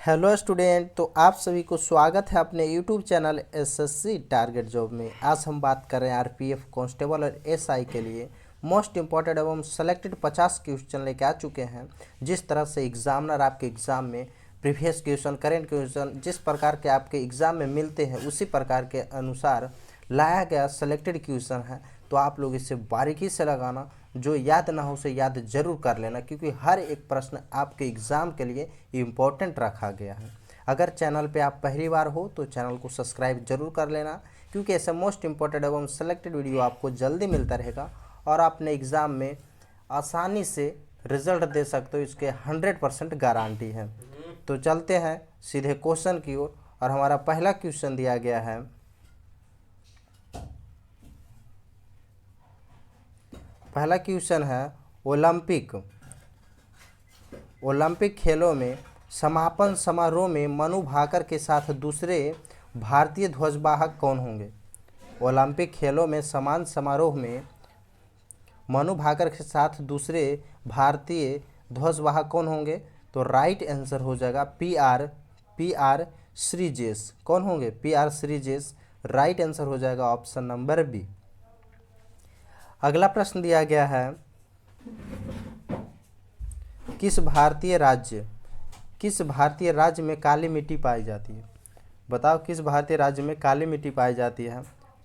Hello student, तो आप सभी को स्वागत है अपने YouTube channel SSC target job में। आज हम बात कर रहे हैं आरपीएफ कांस्टेबल और एसआई के लिए मोस्ट इंपॉर्टेंट एवं सेलेक्टेड 50 क्वेश्चन लेके आ चुके हैं। जिस तरह से एग्जामिनर आपके एग्ज़ाम में प्रीवियस क्वेश्चन, करेंट क्वेश्चन जिस प्रकार के आपके एग्ज़ाम में मिलते हैं उसी प्रकार के अनुसार लाया गया सेलेक्टेड क्वेश्चन है। तो आप लोग इसे बारीकी से लगाना, जो याद ना हो उसे याद जरूर कर लेना, क्योंकि हर एक प्रश्न आपके एग्ज़ाम के लिए इम्पोर्टेंट रखा गया है। अगर चैनल पे आप पहली बार हो तो चैनल को सब्सक्राइब जरूर कर लेना, क्योंकि ऐसे मोस्ट इम्पोर्टेंट एवं सेलेक्टेड वीडियो आपको जल्दी मिलता रहेगा और अपने एग्ज़ाम में आसानी से रिजल्ट दे सकते हो, इसके 100% गारंटी है। तो चलते हैं सीधे क्वेश्चन की ओर। और हमारा पहला क्वेश्चन दिया गया है, पहला क्वेश्चन है ओलंपिक खेलों में समापन समारोह में मनु भाकर के साथ दूसरे भारतीय ध्वजवाहक कौन होंगे। ओलंपिक खेलों में समान समारोह में मनु भाकर के साथ दूसरे भारतीय ध्वजवाहक कौन होंगे। तो राइट आंसर हो जाएगा पी आर श्रीजेश। कौन होंगे? P R Sreejesh. Right answer हो जाएगा ऑप्शन नंबर बी। अगला प्रश्न दिया गया है, किस भारतीय राज्य में काली मिट्टी पाई जाती है। बताओ, किस भारतीय राज्य में काली मिट्टी पाई जाती है।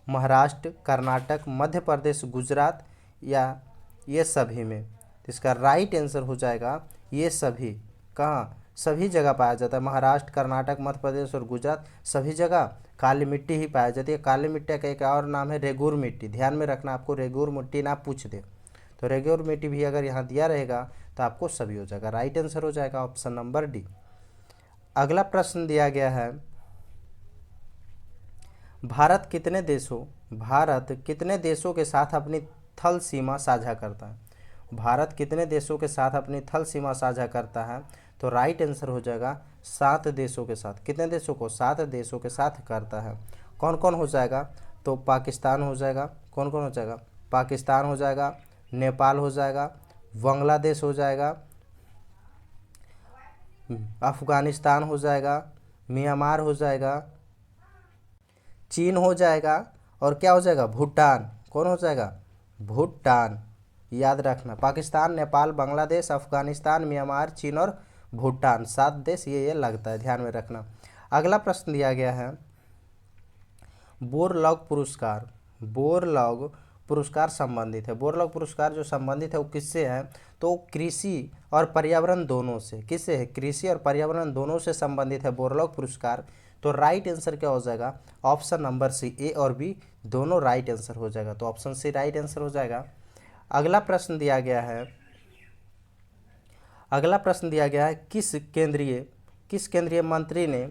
महाराष्ट्र, कर्नाटक, मध्य प्रदेश, गुजरात या ये सभी में। तो इसका राइट आंसर हो जाएगा ये सभी। कहाँ? सभी जगह पाया जाता है। महाराष्ट्र, कर्नाटक, मध्य प्रदेश और गुजरात सभी जगह काली मिट्टी ही पाई जाती है। काली मिट्टी का एक और नाम है रेगुर मिट्टी। ध्यान में रखना, आपको रेगुर मिट्टी ना पूछ दे तो रेगुर मिट्टी भी अगर यहाँ दिया रहेगा तो आपको सभी हो जाएगा। राइट आंसर हो जाएगा ऑप्शन नंबर डी। अगला प्रश्न दिया गया है, भारत कितने देशों के साथ अपनी थल सीमा साझा करता है। भारत कितने देशों के साथ अपनी थल सीमा साझा करता है। तो राइट आंसर हो जाएगा 7 देशों के साथ। कितने देशों को? 7 देशों के साथ करता है। कौन कौन हो जाएगा? तो पाकिस्तान हो जाएगा। कौन कौन हो जाएगा? पाकिस्तान हो जाएगा, नेपाल हो जाएगा, बांग्लादेश हो जाएगा, अफगानिस्तान हो जाएगा, म्यांमार हो जाएगा, चीन हो जाएगा और क्या हो जाएगा? भूटान। कौन हो जाएगा? भूटान। याद रखना, पाकिस्तान, नेपाल, बांग्लादेश, अफगानिस्तान, म्यांमार, चीन और भूटान, 7 देश ये लगता है, ध्यान में रखना। अगला प्रश्न दिया गया है, बोरलॉग पुरस्कार संबंधित है। बोरलॉग पुरस्कार जो संबंधित है वो किससे है? तो कृषि और पर्यावरण दोनों से। किससे है? कृषि और पर्यावरण दोनों से संबंधित है बोरलॉग पुरस्कार। तो राइट आंसर क्या हो जाएगा? ऑप्शन नंबर सी। ए और बी दोनों राइट आंसर हो जाएगा, तो ऑप्शन सी राइट आंसर हो जाएगा। अगला प्रश्न दिया गया है, किस केंद्रीय मंत्री ने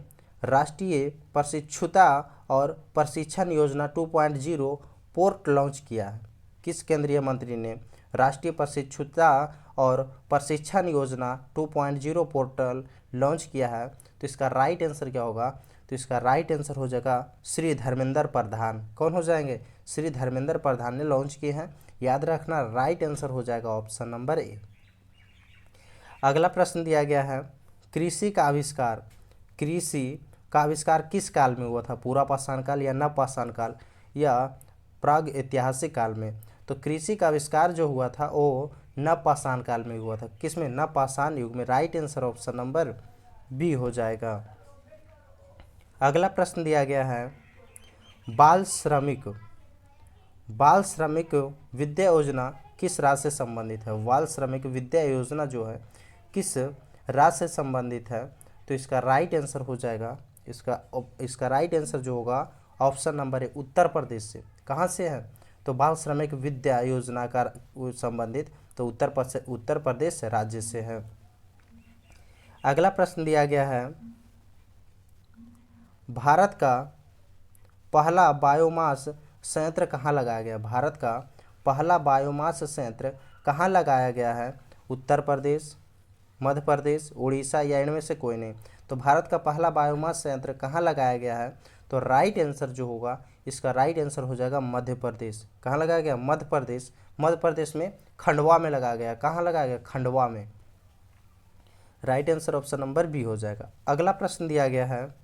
राष्ट्रीय प्रशिक्षुता और प्रशिक्षण योजना 2.0 पोर्ट लॉन्च किया है। किस केंद्रीय मंत्री ने राष्ट्रीय प्रशिक्षुता और प्रशिक्षण योजना 2.0 पोर्टल लॉन्च किया है। तो इसका राइट आंसर क्या होगा? तो इसका राइट आंसर हो जाएगा श्री धर्मेंद्र प्रधान। कौन हो जाएंगे? श्री धर्मेंद्र प्रधान ने लॉन्च किए हैं। याद रखना, राइट आंसर हो जाएगा ऑप्शन नंबर ए। अगला प्रश्न दिया गया है, कृषि का आविष्कार किस काल में हुआ था। पूरा पाषाण काल या नवपाषाण काल या प्राग ऐतिहासिक काल में। तो कृषि का आविष्कार जो हुआ था वो नवपाषाण काल में हुआ था। किसमें? नवपाषाण युग में। Right answer option number B हो जाएगा। अगला प्रश्न दिया गया है, बाल श्रमिक विद्या योजना किस राज्य से संबंधित है। बाल श्रमिक विद्या योजना जो है किस राज्य से संबंधित है। तो इसका राइट आंसर हो जाएगा, इसका राइट आंसर जो होगा option number A, Uttar Pradesh से। कहाँ से है? तो बाल श्रमिक विद्या योजना का संबंधित तो उत्तर प्रदेश राज्य से है। अगला प्रश्न दिया गया है, भारत का पहला बायोमास संयंत्र कहाँ लगाया गया। भारत का पहला बायोमास संयंत्र कहाँ लगाया गया है? उत्तर प्रदेश, मध्य प्रदेश, उड़ीसा या इनमें से कोई नहीं। तो भारत का पहला बायोमास संयंत्र कहाँ लगाया गया है? तो राइट आंसर जो होगा, इसका राइट आंसर हो जाएगा मध्य प्रदेश। कहाँ लगाया गया? मध्य प्रदेश। मध्य प्रदेश में खंडवा में लगाया गया। कहाँ लगाया गया? खंडवा में। Right answer option number B हो जाएगा। अगला प्रश्न दिया गया है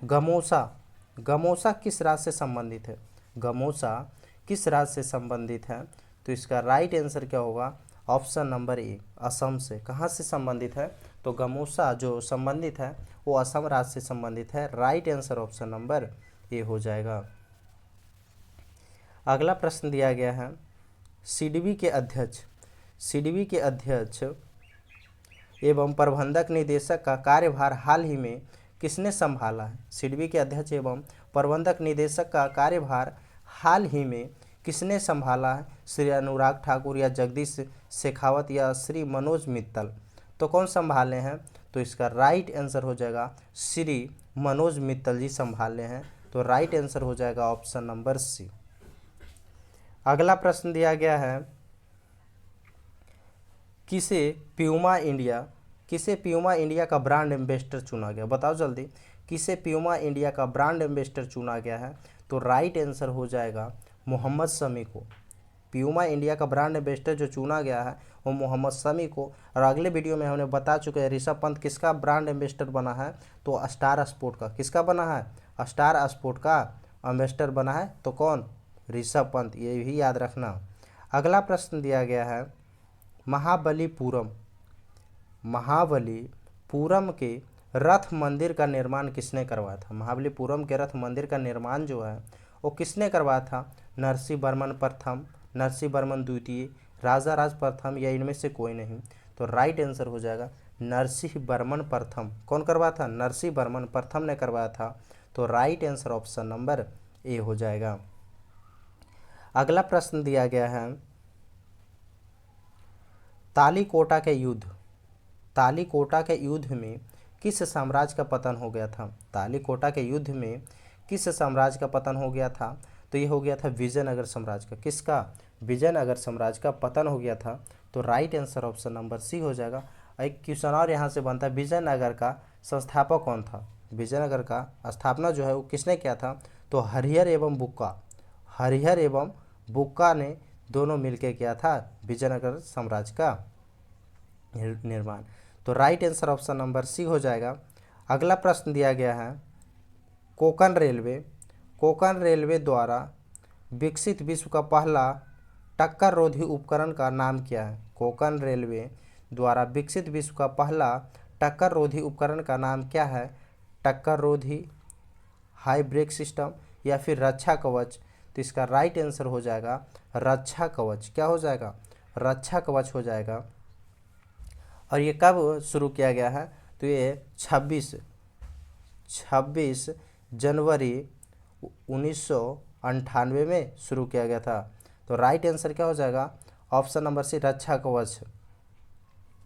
गमोसा। गमोसा किस राज्य से संबंधित है? गमोसा किस राज्य से संबंधित है? तो इसका राइट आंसर क्या होगा? ऑप्शन नंबर ए, असम से। कहाँ से संबंधित है? तो गमोसा जो संबंधित है वो असम राज्य से संबंधित है। Right answer option number A हो जाएगा। अगला प्रश्न दिया गया है सिडबी के अध्यक्ष, सिडबी के अध्यक्ष एवं प्रबंधक निदेशक का कार्यभार हाल ही में किसने संभाला है? सिडबी के अध्यक्ष एवं प्रबंधक निदेशक का कार्यभार हाल ही में किसने संभाला है? श्री अनुराग ठाकुर या जगदीश शेखावत या श्री मनोज मित्तल? तो कौन संभाले हैं? तो इसका राइट आंसर हो जाएगा श्री मनोज मित्तल जी संभाले हैं। तो राइट आंसर हो जाएगा ऑप्शन नंबर सी। अगला प्रश्न दिया गया है किसे प्यूमा इंडिया का ब्रांड एम्बेसडर चुना गया? बताओ जल्दी, किसे प्यूमा इंडिया का ब्रांड एम्बेसडर चुना गया है? तो राइट आंसर हो जाएगा मोहम्मद शमी को। प्यूमा इंडिया का ब्रांड एम्बेसडर जो चुना गया है वो मोहम्मद शमी को। और अगले वीडियो में हमने बता चुके हैं ऋषभ पंत किसका ब्रांड एम्बेसडर बना है? तो स्टार स्पोर्ट का। किसका बना है? स्टार स्पोर्ट का एम्बेसडर बना है। तो कौन? ऋषभ पंत, ये भी याद रखना। अगला प्रश्न दिया गया है महाबलीपुरम, महाबलीपुरम के रथ मंदिर का निर्माण किसने करवाया था? महाबलीपुरम के रथ मंदिर का निर्माण जो है वो किसने करवाया था? नरसिंह वर्मन प्रथम, नरसिंह वर्मन द्वितीय, राजा राज प्रथम या इनमें से कोई नहीं? तो राइट आंसर हो जाएगा नरसिंह वर्मन प्रथम। कौन करवाया था? नरसिंह वर्मन प्रथम ने करवाया था। तो right answer option number A हो जाएगा। अगला प्रश्न दिया गया है तालीकोटा के युद्ध, तालीकोटा के युद्ध में किस साम्राज्य का पतन हो गया था? तालीकोटा के युद्ध में किस साम्राज्य का पतन हो गया था? तो ये हो गया था विजयनगर साम्राज्य का। किसका? विजयनगर साम्राज्य का पतन हो गया था। तो right answer option number C हो जाएगा। एक क्वेश्चन और यहाँ से बनता है विजयनगर का संस्थापक कौन था? विजयनगर का स्थापना जो है वो किसने किया था? तो हरिहर एवं बुक्का, हरिहर एवं बुक्का ने दोनों मिलकर किया था विजयनगर साम्राज्य का निर्माण। तो right answer option number C हो जाएगा। अगला प्रश्न दिया गया है कोंकण रेलवे, कोंकण रेलवे द्वारा विकसित विश्व का पहला टक्कर रोधी उपकरण का नाम क्या है? कोंकण रेलवे द्वारा विकसित विश्व का पहला टक्कर रोधी उपकरण का नाम क्या है? टक्कर रोधी, हाई ब्रेक सिस्टम या फिर रक्षा कवच? तो इसका राइट आंसर हो जाएगा रक्षा कवच। क्या हो जाएगा? रक्षा कवच हो जाएगा। और ये कब शुरू किया गया है? तो ये 26 जनवरी 1998 में शुरू किया गया था। तो राइट आंसर क्या हो जाएगा? ऑप्शन नंबर सी, रक्षा कवच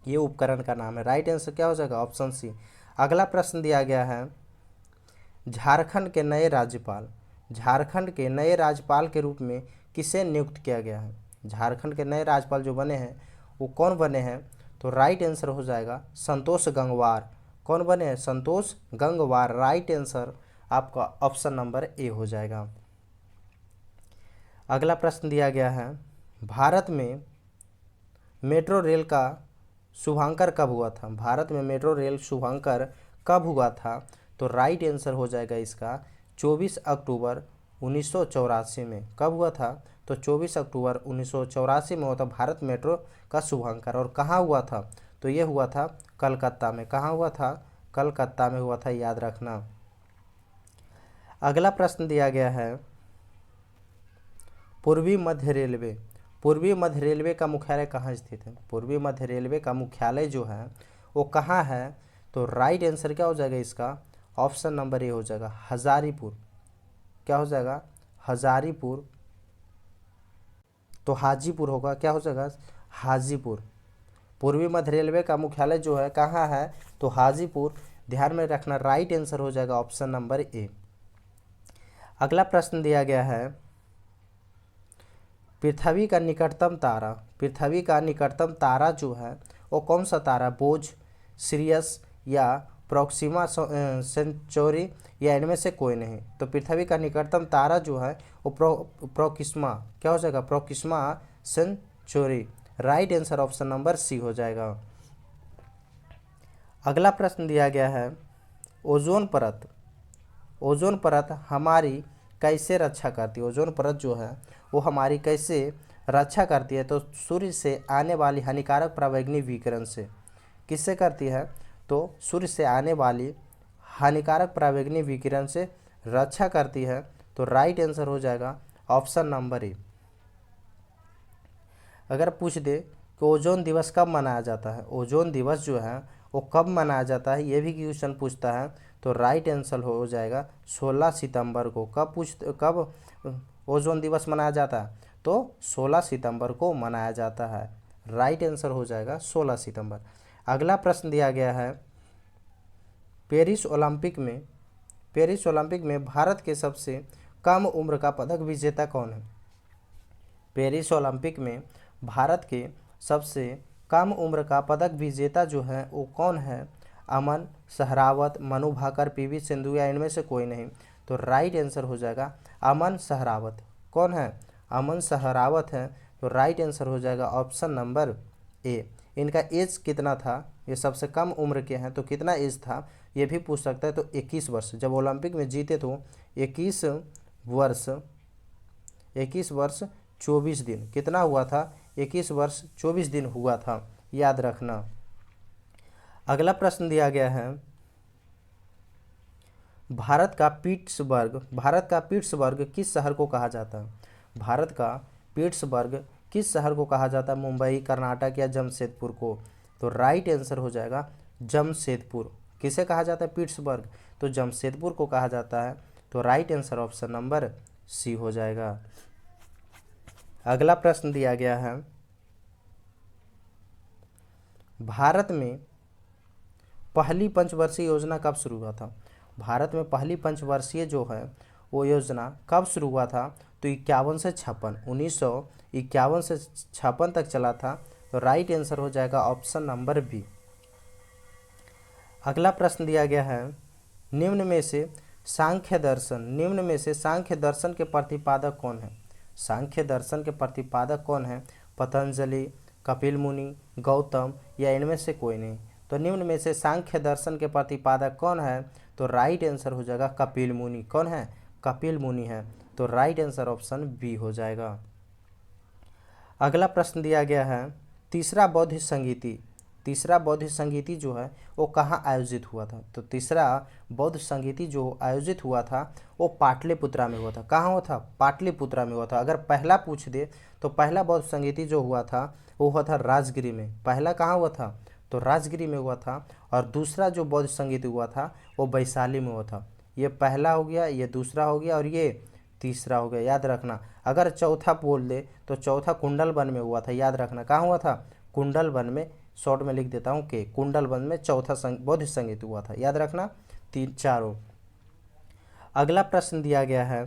ये उपकरण का नाम है। राइट आंसर क्या हो जाएगा? Option C. अगला प्रश्न दिया गया है झारखंड के नए राज्यपाल, झारखंड के नए राज्यपाल के रूप में किसे नियुक्त किया गया है? झारखंड के नए राज्यपाल जो बने हैं वो कौन बने हैं? तो राइट आंसर हो जाएगा संतोष गंगवार। कौन बने हैं? संतोष गंगवार। राइट आंसर आपका ऑप्शन नंबर ए हो जाएगा। अगला प्रश्न दिया गया है भारत में मेट्रो रेल का शुभांकर कब हुआ था? भारत में मेट्रो रेल शुभांकर कब हुआ था? तो राइट आंसर हो जाएगा इसका 24 अक्टूबर 1984 में। कब हुआ था? तो 24 अक्टूबर 1984 में हुआ था भारत मेट्रो का शुभांकर। और कहाँ हुआ था? तो ये हुआ था कलकत्ता में। कहाँ हुआ था? कलकत्ता में हुआ था, याद रखना। अगला प्रश्न दिया गया है पूर्वी मध्य रेलवे, पूर्वी मध्य रेलवे का मुख्यालय कहाँ स्थित है? पूर्वी मध्य रेलवे का मुख्यालय जो है वो कहाँ है? तो राइट आंसर क्या हो जाएगा इसका? ऑप्शन नंबर ए हो जाएगा हजारीपुर। क्या हो जाएगा? हजारीपुर। तो हाजीपुर होगा। क्या हो जाएगा? हाजीपुर। पूर्वी मध्य रेलवे का मुख्यालय जो है कहाँ है? तो हाजीपुर। ध्यान में रखना, राइट आंसर हो जाएगा ऑप्शन नंबर ए। अगला प्रश्न दिया गया है पृथ्वी का निकटतम तारा, पृथ्वी का निकटतम तारा जो है वो कौन सा तारा? बोझ, सिरियस या प्रोक्सिमा सेंचुरी या इनमें से कोई नहीं? तो पृथ्वी का निकटतम तारा जो है वो प्रोक्सिमा। क्या हो जाएगा? Proxima Centauri. Right answer option number C हो जाएगा। अगला प्रश्न दिया गया है, ओजोन परत, ओजोन परत हमारी कैसे रक्षा करती है? ओजोन परत जो है वो हमारी कैसे रक्षा करती है? तो सूर्य से आने वाली हानिकारक पराबैंगनी विकिरण से। किससे करती है? तो सूर्य से आने वाली हानिकारक पराबैंगनी विकिरण से रक्षा करती है। तो राइट आंसर हो जाएगा ऑप्शन नंबर ए। अगर पूछ दे कि ओजोन दिवस कब मनाया जाता है, ओजोन दिवस जो है वो कब मनाया जाता है, ये भी क्वेश्चन पूछता है, तो राइट आंसर हो जाएगा 16 सितंबर को। कब ओजोन दिवस मनाया जाता है? तो 16 सितंबर को मनाया जाता है। राइट आंसर हो जाएगा 16 सितंबर। अगला प्रश्न दिया गया है, पेरिस ओलंपिक में भारत के सबसे कम उम्र का पदक विजेता कौन है? पेरिस ओलंपिक में भारत के सबसे कम उम्र का पदक विजेता जो है वो कौन है? अमन सहरावत, मनु भाकर, पीवी सिंधु या इनमें से कोई नहीं? तो राइट आंसर हो जाएगा अमन सहरावत। कौन है? अमन सहरावत है। तो राइट आंसर हो जाएगा ऑप्शन नंबर ए। इनका एज कितना था? ये सबसे कम उम्र के हैं, तो कितना एज था ये भी पूछ सकता है। तो 21 वर्ष, जब ओलंपिक में जीते तो 21 वर्ष 24 दिन कितना हुआ था? 21 वर्ष 24 दिन हुआ था, याद रखना। अगला प्रश्न दिया गया है, भारत का पिट्सबर्ग किस शहर को कहा जाता है? भारत का पिट्सबर्ग किस शहर को कहा जाता है? मुंबई, कर्नाटक या जमशेदपुर को? तो राइट आंसर हो जाएगा जमशेदपुर। किसे कहा जाता है पिट्सबर्ग? तो जमशेदपुर को कहा जाता है। तो right answer option number C हो जाएगा। अगला प्रश्न दिया गया है, भारत में पहली पंचवर्षीय योजना कब शुरू हुआ था? भारत में पहली पंचवर्षीय जो है वो योजना कब शुरू हुआ था? तो 51 से 56, 1951 से 56 तक चला था। तो राइट आंसर हो जाएगा ऑप्शन नंबर बी। अगला प्रश्न दिया गया है, निम्न में से सांख्य दर्शन के प्रतिपादक कौन है? सांख्य दर्शन के प्रतिपादक कौन है? पतंजलि, कपिल मुनि, गौतम या इनमें से कोई नहीं? तो निम्न में से सांख्य दर्शन के प्रतिपादक कौन है? तो राइट आंसर हो जाएगा कपिल मुनि। कौन है? कपिल मुनि है। तो राइट आंसर ऑप्शन बी हो जाएगा। अगला प्रश्न दिया गया है, तीसरा बौद्ध संगीति जो है वो कहाँ आयोजित हुआ था? तो तीसरा बौद्ध संगीति जो आयोजित हुआ था वो पाटलिपुत्रा में हुआ था। कहाँ हुआ था? पाटलिपुत्रा में हुआ था। अगर पहला पूछ दे तो पहला बौद्ध संगीति जो हुआ था वो हुआ था राजगिरी में। पहला कहाँ हुआ था? तो राजगिरी में हुआ था। और दूसरा जो बौद्ध संगीत हुआ था वो वैशाली में हुआ था। ये पहला हो गया, ये दूसरा हो गया और ये तीसरा हो गया, याद रखना। अगर चौथा बोल दे तो चौथा कुंडलवन में हुआ था, याद रखना। कहाँ हुआ था? कुंडलवन में। शॉर्ट में लिख देता हूँ कि कुंडलवन में चौथा बौद्ध संगीत हुआ था, याद रखना। चारों। अगला प्रश्न दिया गया है,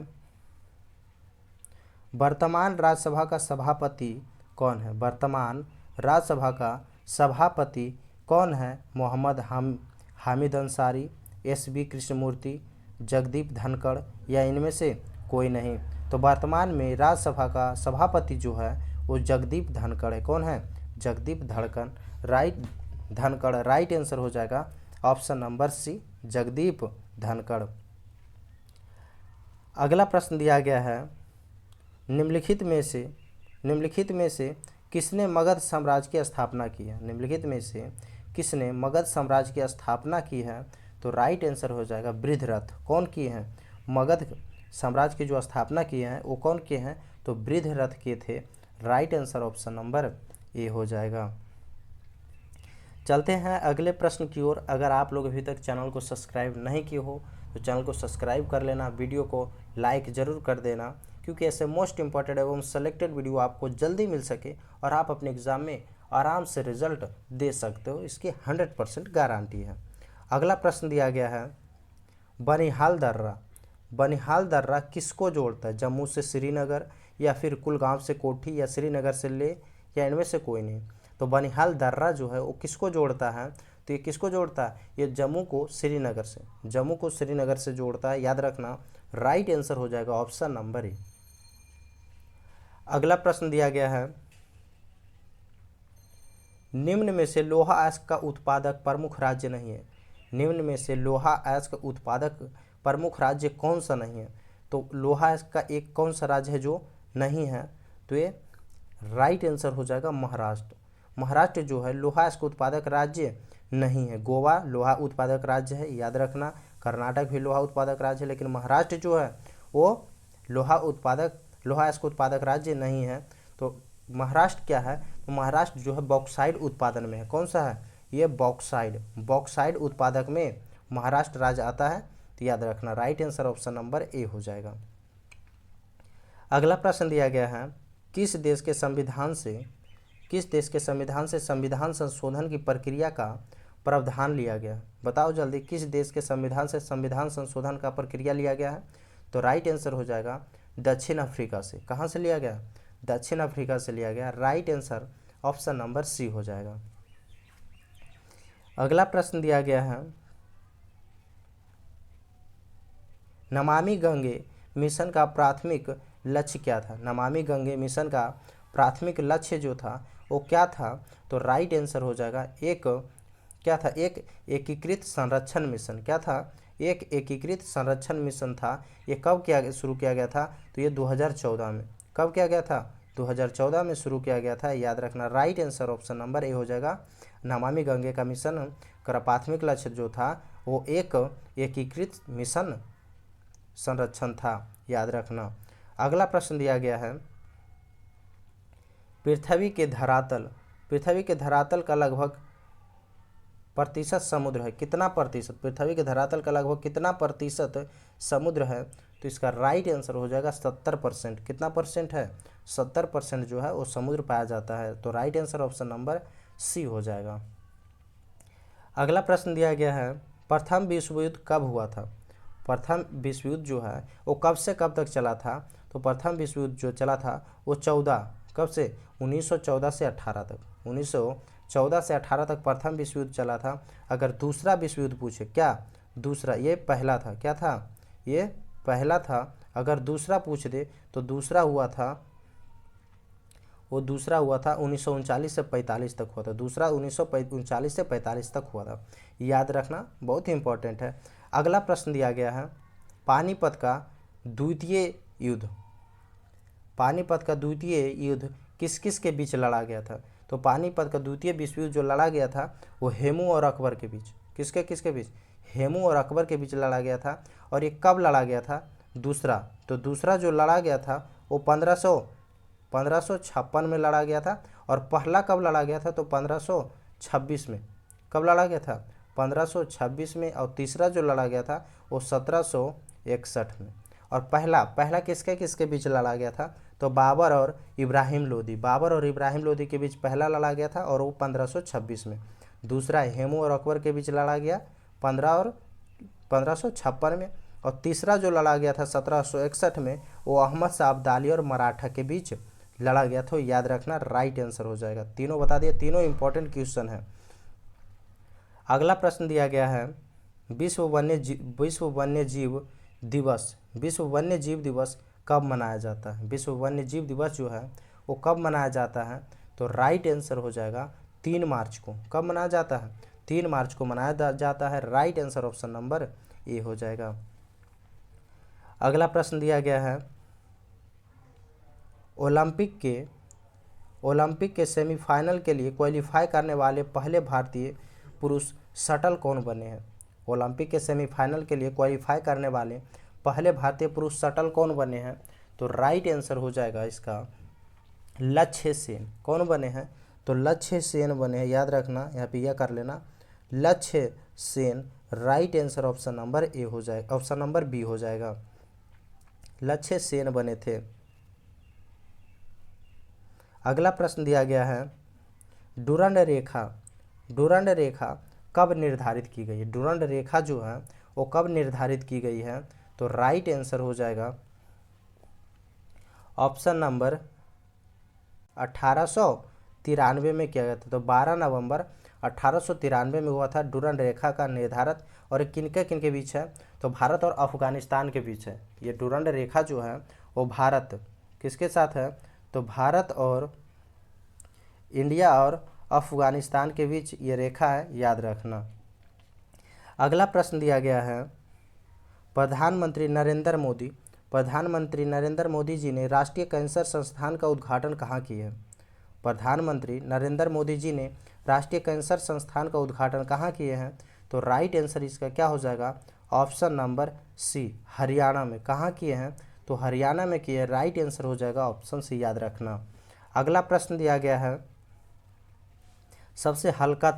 वर्तमान राज्यसभा का सभापति कौन है? वर्तमान राज्यसभा का सभापति कौन है? मोहम्मद हामिद अंसारी, एस बी कृष्णमूर्ति, जगदीप धनखड़ या इनमें से कोई नहीं? तो वर्तमान में राज्यसभा का सभापति जो है वो जगदीप धनखड़ है। कौन है? जगदीप धनखड़। राइट आंसर हो जाएगा option number C, Jagdeep Dhankhar. अगला प्रश्न दिया गया है, निम्नलिखित में से किसने मगध साम्राज्य की स्थापना की है? निम्नलिखित में से किसने मगध साम्राज्य की स्थापना की है? तो राइट आंसर हो जाएगा बृहद्रथ। कौन किए हैं? मगध साम्राज्य की जो स्थापना किए हैं वो कौन किए हैं? तो बृहद्रथ के थे। Right answer option number A हो जाएगा। चलते हैं अगले प्रश्न की ओर। अगर आप लोग अभी तक चैनल को सब्सक्राइब नहीं किए हो तो चैनल को सब्सक्राइब कर लेना, वीडियो को लाइक ज़रूर कर देना, क्योंकि ऐसे मोस्ट इंपॉर्टेंट एवं सेलेक्टेड वीडियो आपको जल्दी मिल सके और आप अपने एग्ज़ाम में आराम से रिजल्ट दे सकते हो, इसकी 100% गारंटी है। अगला प्रश्न दिया गया है, बनिहाल दर्रा किसको जोड़ता है? जम्मू से श्रीनगर या फिर कुलगांव से कोठी या श्रीनगर से ले या इनमें से कोई नहीं? तो बनिहाल दर्रा जो है वो किसको जोड़ता है? तो ये किसको जोड़ता है? ये जम्मू को श्रीनगर से जोड़ता है, याद रखना। राइट आंसर हो जाएगा ऑप्शन नंबर ए। अगला प्रश्न दिया गया है, निम्न में से लोहा अयस्क का उत्पादक प्रमुख राज्य नहीं है। निम्न में से लोहा अयस्क उत्पादक प्रमुख राज्य कौन सा नहीं है? तो लोहा अयस्क का एक कौन सा राज्य है जो नहीं है? तो ये राइट आंसर हो जाएगा महाराष्ट्र। महाराष्ट्र जो है लोहा अयस्क उत्पादक राज्य नहीं है। गोवा लोहा उत्पादक राज्य है, याद रखना। कर्नाटक भी लोहा उत्पादक राज्य है, लेकिन महाराष्ट्र जो है वो लोहा अयस्क उत्पादक राज्य नहीं है। तो महाराष्ट्र क्या है? तो महाराष्ट्र जो है बॉक्साइड उत्पादन में है। कौन सा है? ये बॉक्साइड उत्पादक में महाराष्ट्र राज्य आता है। तो याद रखना, right answer option number A हो जाएगा। अगला प्रश्न दिया गया है, किस देश के संविधान से संविधान संशोधन की प्रक्रिया का प्रावधान लिया गया? बताओ जल्दी, किस देश के संविधान से संविधान संशोधन का प्रक्रिया लिया गया है? तो राइट आंसर हो जाएगा दक्षिण अफ्रीका से। कहाँ से लिया गया? दक्षिण अफ्रीका से लिया गया। Right answer option number C हो जाएगा। अगला प्रश्न दिया गया है, नमामि गंगे मिशन का प्राथमिक लक्ष्य क्या था? नमामि गंगे मिशन का प्राथमिक लक्ष्य जो था वो क्या था? तो राइट आंसर हो जाएगा एक एकीकृत संरक्षण मिशन। क्या था? एक एकीकृत संरक्षण मिशन था। ये कब शुरू किया गया था? तो ये 2014 में। कब किया गया था? 2014 में शुरू किया गया था। याद रखना, right answer option number A हो जाएगा। नमामि गंगे का मिशन का प्राथमिक लक्ष्य जो था वो एक एकीकृत मिशन संरक्षण था, याद रखना। अगला प्रश्न दिया गया है, पृथ्वी के धरातल का लगभग प्रतिशत समुद्र है। कितना प्रतिशत? पृथ्वी के धरातल का लगभग कितना प्रतिशत समुद्र है? तो इसका राइट आंसर हो जाएगा 70%। कितना परसेंट है? 70% जो है वो समुद्र पाया जाता है। तो right answer option number C हो जाएगा। अगला प्रश्न दिया गया है, प्रथम विश्व युद्ध कब हुआ था? प्रथम विश्व युद्ध जो है वो कब से कब तक चला था? तो प्रथम विश्व युद्ध जो चला था वो 1914 से 18 तक। 1914 से 18 तक प्रथम विश्व युद्ध चला था। अगर दूसरा विश्व युद्ध पूछे, क्या दूसरा? ये पहला था। क्या था? ये पहला था। अगर दूसरा पूछ दे तो दूसरा हुआ था 1939 से 45 तक हुआ था। दूसरा 1939 से 45 तक हुआ था, याद रखना, बहुत ही इंपॉर्टेंट है। अगला प्रश्न दिया गया है, पानीपत का द्वितीय युद्ध किस किस के बीच लड़ा गया था? तो पानीपत का द्वितीय विश्व युद्ध जो लड़ा गया था वो हेमू और अकबर के बीच। किसके बीच? हेमू और अकबर के बीच लड़ा गया था। और ये कब लड़ा गया था? दूसरा जो लड़ा गया था वो 1556 में लड़ा गया था। और पहला कब लड़ा गया था? तो 1526 में। कब लड़ा गया था? 1526 में। और तीसरा जो लड़ा गया था वो 1761 में। और पहला किसके बीच लड़ा गया था? तो बाबर और इब्राहिम लोदी के बीच पहला लड़ा गया था, और वो 1526 में। दूसरा हेमू और अकबर के बीच लड़ा गया 1556 में। और तीसरा जो लड़ा गया था 1761 में, वो अहमद शाह अब्दाली और मराठा के बीच लड़ा गया था। याद रखना, राइट आंसर हो जाएगा। तीनों बता दिए, तीनों इंपॉर्टेंट क्वेश्चन है। अगला प्रश्न दिया गया है, विश्व वन्य जीव दिवस कब मनाया जाता है? विश्व वन्य जीव दिवस जो है वो कब मनाया जाता है? तो राइट आंसर हो जाएगा 3 मार्च को। कब मनाया जाता है? 3 मार्च को मनाया जाता है। Right answer option number A हो जाएगा। अगला प्रश्न दिया गया है, ओलंपिक के सेमीफाइनल के लिए क्वालिफाई करने वाले पहले भारतीय पुरुष शटल कौन बने हैं? ओलंपिक के सेमीफाइनल के लिए क्वालिफाई करने वाले पहले भारतीय पुरुष शटल कौन बने हैं? तो राइट आंसर हो जाएगा इसका लक्ष्य सेन। कौन बने हैं? तो लक्ष्य सेन बने हैं, याद रखना, यहाँ पे यह कर लेना, लक्ष्य Sen. Right answer option number A हो जाएगा, ऑप्शन नंबर बी हो जाएगा। लक्ष्य सेन बने थे। अगला प्रश्न दिया गया है, डुरंड रेखा कब निर्धारित की गई है? डुरंड रेखा जो है वो कब निर्धारित की गई है? तो राइट आंसर हो जाएगा ऑप्शन नंबर 1893 में किया गया था। तो 12 नवंबर 1893 में हुआ था डुरंड रेखा का निर्धारित। और किनके बीच है? तो भारत और अफगानिस्तान के बीच है। ये डुरंड रेखा जो है वो भारत किसके साथ है? तो भारत और इंडिया और अफगानिस्तान के बीच ये रेखा है, याद रखना। अगला प्रश्न दिया गया है, प्रधानमंत्री नरेंद्र मोदी जी ने राष्ट्रीय कैंसर संस्थान का उद्घाटन कहाँ किया है? प्रधानमंत्री नरेंद्र मोदी जी ने राष्ट्रीय कैंसर संस्थान का उद्घाटन कहाँ किए हैं? तो राइट आंसर इसका क्या हो जाएगा? ऑप्शन नंबर सी, हरियाणा में। कहाँ किए हैं? तो हरियाणा में किए। राइट आंसर हो जाएगा ऑप्शन सी, याद रखना। अगला प्रश्न दिया गया है, सबसे हल्का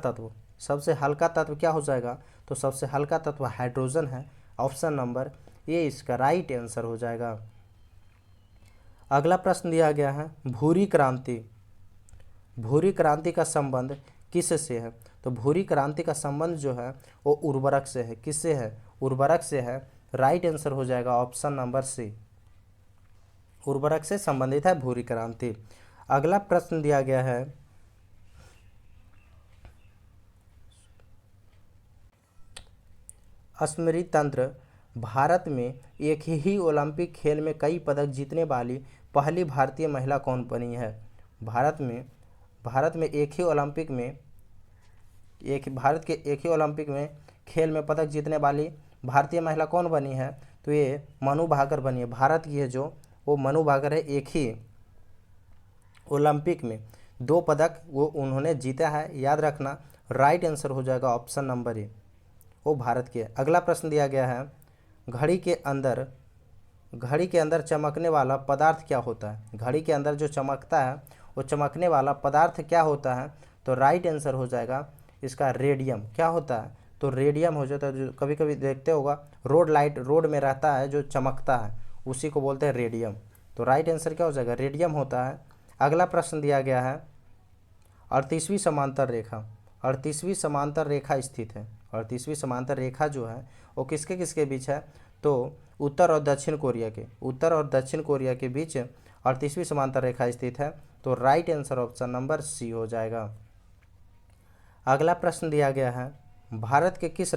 तत्व क्या हो जाएगा? तो सबसे हल्का तत्व हाइड्रोजन है। ऑप्शन नंबर ए इसका राइट आंसर हो जाएगा। अगला प्रश्न दिया गया है, भूरी क्रांति का संबंध किससे है? तो भूरी क्रांति का संबंध जो है वो उर्वरक से है। किससे है? उर्वरक से है। राइट आंसर हो जाएगा ऑप्शन नंबर सी, उर्वरक से संबंधित है भूरी क्रांति। अगला प्रश्न दिया गया है, स्मृति तंत्र, भारत में एक ही ओलंपिक खेल में कई पदक जीतने वाली पहली भारतीय महिला कौन बनी है? भारत में एक ही ओलंपिक में खेल में पदक जीतने वाली भारतीय महिला कौन बनी है? तो ये मनु भाकर बनी है। भारत की है जो, वो मनु भाकर है। एक ही ओलंपिक में 2 पदक वो उन्होंने जीता है, याद रखना। राइट आंसर हो जाएगा ऑप्शन नंबर ए, वो भारत के। अगला प्रश्न दिया गया है, घड़ी के अंदर चमकने वाला पदार्थ क्या होता है? घड़ी के अंदर जो चमकता है वो चमकने वाला पदार्थ क्या होता है? तो राइट आंसर हो जाएगा इसका रेडियम। क्या होता है? तो रेडियम हो जाता है। जो कभी कभी देखते होगा रोड में रहता है जो चमकता है, उसी को बोलते हैं रेडियम। तो राइट आंसर क्या हो जाएगा? रेडियम होता है। अगला प्रश्न दिया गया है, 38वीं समांतर रेखा स्थित है। 38वीं समांतर रेखा जो है वो किसके किसके बीच है? तो उत्तर और दक्षिण कोरिया के बीच 38वीं समांतर रेखा स्थित है। तो right answer option number C हो जाएगा। अगला प्रश्न दिया गया है, भारत के किस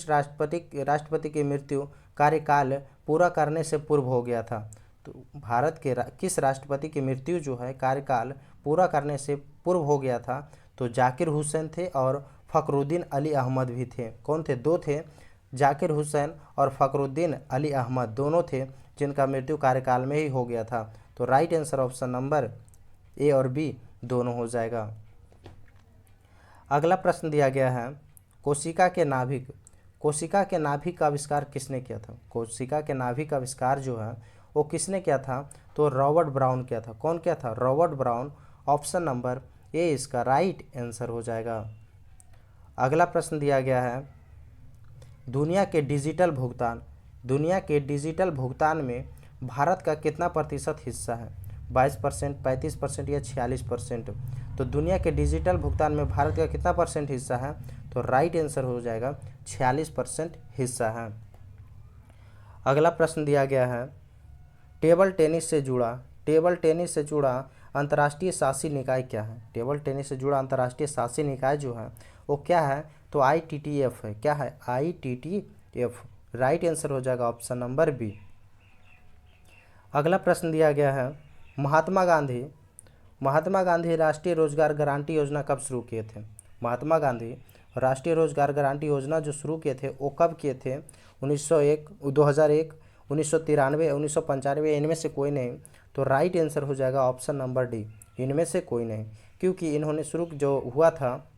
राष्ट्रपति की मृत्यु कार्यकाल पूरा करने से पूर्व हो गया था? तो भारत के किस राष्ट्रपति की मृत्यु जो है कार्यकाल पूरा करने से पूर्व हो गया था? तो जाकिर हुसैन थे और फ़खरुद्दीन अली अहमद भी थे। कौन थे? 2 थे, जाकिर हुसैन और फ़खरुद्दीन अली अहमद, दोनों थे जिनका मृत्यु कार्यकाल में ही हो गया था। तो right answer option number A और बी दोनों हो जाएगा। अगला प्रश्न दिया गया है, कोशिका के नाभिक का आविष्कार किसने किया था? कोशिका के नाभिक का आविष्कार जो है वो किसने किया था? तो रॉबर्ट ब्राउन किया था। कौन किया था? Robert brown. Option number A इसका राइट आंसर हो जाएगा। अगला प्रश्न दिया गया है, दुनिया के डिजिटल भुगतान में भारत का कितना प्रतिशत हिस्सा है? 22%, 35% या 46%? तो दुनिया के डिजिटल भुगतान में भारत का कितना परसेंट हिस्सा है? तो राइट आंसर हो जाएगा 46% हिस्सा है। अगला प्रश्न दिया गया है, टेबल टेनिस से जुड़ा अंतर्राष्ट्रीय शासी निकाय क्या है? टेबल टेनिस से जुड़ा अंतर्राष्ट्रीय शासी निकाय जो है वो क्या है? तो ITTF है। क्या है? ITTF। राइट आंसर हो जाएगा ऑप्शन नंबर बी। अगला प्रश्न दिया गया है, महात्मा गांधी राष्ट्रीय रोजगार गारंटी योजना कब शुरू किए थे? महात्मा गांधी राष्ट्रीय रोजगार गारंटी योजना जो शुरू किए थे वो कब किए थे? 1901, 2001, 1993, 1995, इनमें से कोई नहीं। तो राइट आंसर हो जाएगा ऑप्शन नंबर डी, इनमें से कोई नहीं। क्योंकि इन्होंने शुरू जो हुआ था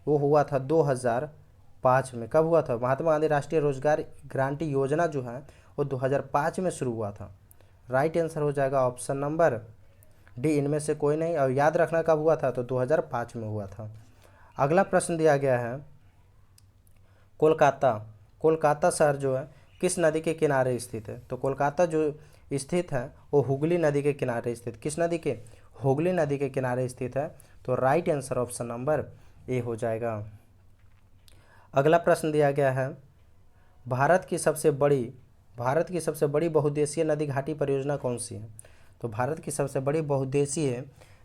वो हुआ था 2005 में। कब हुआ था? महात्मा गांधी राष्ट्रीय रोजगार गारंटी योजना जो है वो 2005 में शुरू हुआ था। राइट आंसर हो जाएगा ऑप्शन नंबर डी, इनमें से कोई नहीं। और याद रखना कब हुआ था? तो 2005 में हुआ था। अगला प्रश्न दिया गया है, कोलकाता शहर जो है किस नदी के किनारे स्थित है? तो कोलकाता जो स्थित है वो हुगली नदी के किनारे स्थित। किस नदी के? हुगली नदी के किनारे स्थित है। तो right answer option number A हो जाएगा। अगला प्रश्न दिया गया है, भारत की सबसे बड़ी बहुउद्देशीय नदी घाटी परियोजना कौन सी है? तो भारत की सबसे बड़ी बहुउद्देशीय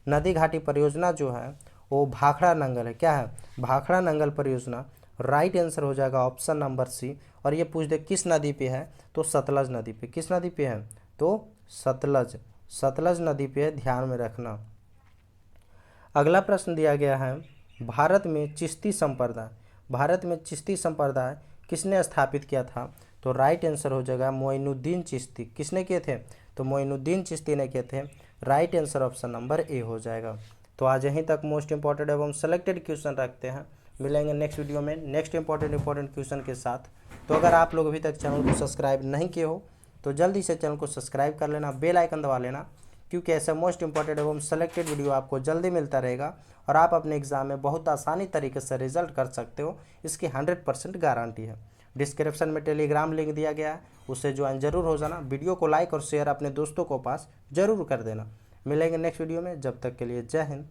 नदी घाटी परियोजना जो है वो भाखड़ा नंगल है। क्या है? भाखड़ा नंगल परियोजना। राइट आंसर हो जाएगा ऑप्शन नंबर सी। और ये पूछ दे किस नदी पे है? तो सतलज नदी पे। किस नदी पे है? तो सतलज नदी पे है, ध्यान में रखना। अगला प्रश्न दिया गया है, भारत में चिश्ती संप्रदाय किसने स्थापित किया था? तो राइट आंसर हो जाएगा मोइनुद्दीन चिश्ती। किसने किए थे? तो मोइनुद्दीन चिश्ती ने किए थे। Right answer option number A हो जाएगा। तो आज यहीं तक मोस्ट इंपॉर्टेंट एवं सेलेक्टेड क्वेश्चन रखते हैं। मिलेंगे नेक्स्ट वीडियो में नेक्स्ट इंपॉर्टेंट क्वेश्चन के साथ। तो अगर आप लोग अभी तक चैनल को सब्सक्राइब नहीं किए हो तो जल्दी से चैनल को सब्सक्राइब कर लेना, बेल आइकन दबा लेना, क्योंकि ऐसा मोस्ट इंपॉर्टेंट एवं सेलेक्टेड वीडियो आपको जल्दी मिलता रहेगा और आप अपने एग्जाम में बहुत आसानी तरीके से रिजल्ट कर सकते हो। इसकी 100% गारंटी है। डिस्क्रिप्शन में टेलीग्राम लिंक दिया गया है, उससे ज्वाइन जरूर हो जाना। वीडियो को लाइक और शेयर अपने दोस्तों को पास जरूर कर देना। मिलेंगे नेक्स्ट वीडियो में, जब तक के लिए जय हिंद।